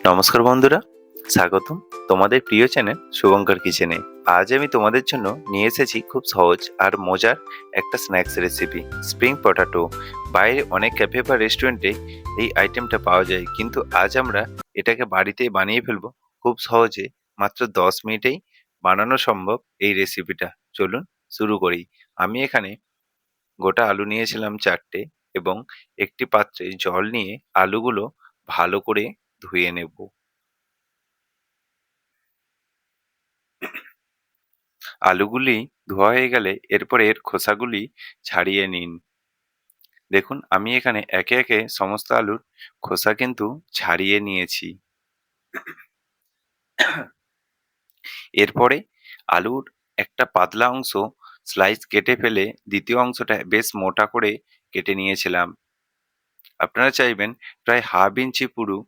নমস্কার বন্ধুরা, স্বাগতম তোমাদের প্রিয় চ্যানেল শুভঙ্কর কিচেনে। আজ আমি তোমাদের জন্য নিয়ে এসেছি খুব সহজ আর মজার একটা স্ন্যাক্স রেসিপি, স্প্রিং পটাটো। বাইরে অনেক ক্যাফে বা রেস্টুরেন্টে এই আইটেমটা পাওয়া যায়, কিন্তু আজ আমরা এটাকে বাড়িতেই বানিয়ে ফেলবো খুব সহজে। মাত্র 10 মিনিটেই বানানো সম্ভব এই রেসিপিটা। চলুন শুরু করি। আমি এখানে গোটা আলু নিয়েছিলাম 4টে, এবং একটি পাত্রে জল নিয়ে আলুগুলো ভালো করে ধুয়ে নেব। আলুগুলি ধোয়া হয়ে গেলে এরপর এর খোসাগুলি ছাড়িয়ে নিন। দেখুন, আমি এখানে একে একে সমস্ত আলুর খোসা কিন্তু ছাড়িয়ে নিয়েছি। এরপরে আলুর একটা পাতলা অংশ স্লাইস কেটে ফেলে দ্বিতীয় অংশটা বেশ মোটা করে কেটে নিয়েছিলাম। আপনারা চাইবেন প্রায় হাফ ইঞ্চি পুরু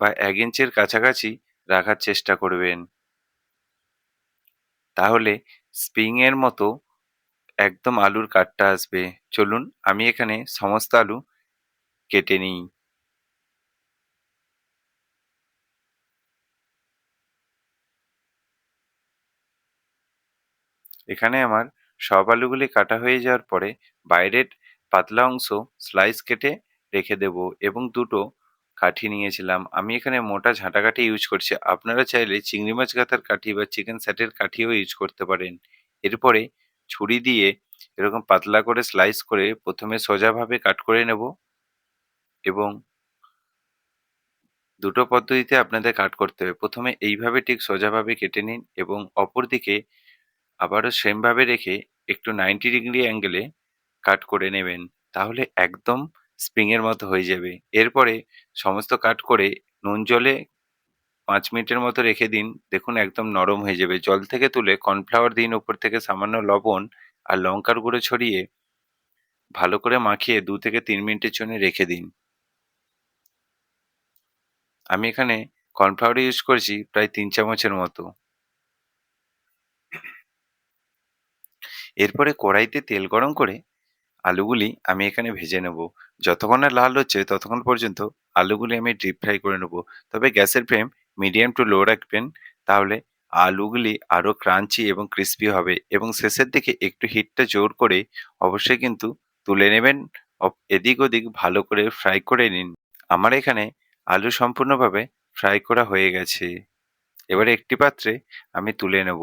বা 1 ইঞ্চির কাছাকাছি রাখার চেষ্টা করবেন, তাহলে স্প্রিং এর মতো একদম আলুর কাটটা আসবে। চলুন আমি এখানে সমস্ত আলু কেটে নিই। এখানে আমার সব আলুগুলি কাটা হয়ে যাওয়ার পরে বাইরের পাতলা অংশ স্লাইস কেটে রেখে দেব, এবং দুটো কাঠি নিয়েছিলাম। আমি এখানে মোটা ঝাঁটা কাঠি ইউজ করছি, আপনারা চাইলে চিংড়ি মাছ কাটার কাঠি বা চিকেন স্যাটের কাঠিও ইউজ করতে পারেন। এরপরে ছুরি দিয়ে এরকম পাতলা করে স্লাইস করে প্রথমে সোজাভাবে কাট করে নেব, এবং দুটো পদ্ধতিতে আপনাদের কাট করতে হবে। প্রথমে এইভাবে ঠিক সোজাভাবে কেটে নিন, এবং অপরদিকে আবারও সেম ভাবে রেখে একটু 90 ডিগ্রি অ্যাঙ্গেলে কাট করে নেবেন, তাহলে একদম স্প্রিং এর মতো হয়ে যাবে। এরপরে সমস্ত কাট করে নুন জলে 5 মিনিটের মতো রেখে দিন। দেখুন একদম নরম হয়ে যাবে। জল থেকে তুলে কর্নফ্লাওয়ার দিন, উপর থেকে সামান্য লবণ আর লঙ্কার গুঁড়ো ছড়িয়ে ভালো করে মাখিয়ে 2 থেকে 3 মিনিটের জন্য রেখে দিন। আমি এখানে কর্নফ্লাওয়ার ইউজ করছি প্রায় 3 চামচের মতো। এরপরে কড়াইতে তেল গরম করে আলুগুলি আমি এখানে ভেজে নেব। যতক্ষণ না লাল হচ্ছে ততক্ষণ পর্যন্ত আলুগুলি আমি ডিপ ফ্রাই করে নেব। তবে গ্যাসের ফ্লেম মিডিয়াম টু লো রাখবেন, তাহলে আলুগুলি আরো ক্রাঞ্চি এবং ক্রিস্পি হবে। এবং শেষের দিকে একটু হিটটা জোর করে অবশ্যই কিন্তু তুলে নেবেন। এদিক ওদিক ভালো করে ফ্রাই করে নিন। আমার এখানে আলু সম্পূর্ণভাবে ফ্রাই করা হয়ে গেছে। এবারে একটি পাত্রে আমি তুলে নেব।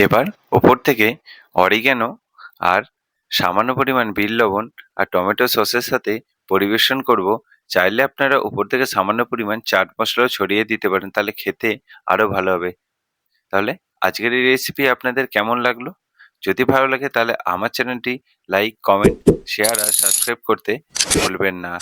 এবার ওপর থেকে অরিগ্যানো আর সামান্য পরিমাণ বিট লবণ আর টমেটো সসের সাথে পরিবেশন করব। চাইলে আপনারা উপর থেকে সামান্য পরিমাণ চাট মশলাও ছড়িয়ে দিতে পারেন, তাহলে খেতে আরো ভালো হবে। তাহলে আজকের এই রেসিপি আপনাদের কেমন লাগলো? যদি ভালো লাগে তাহলে আমার চ্যানেলটি লাইক, কমেন্ট, শেয়ার আর সাবস্ক্রাইব করতে ভুলবেন না।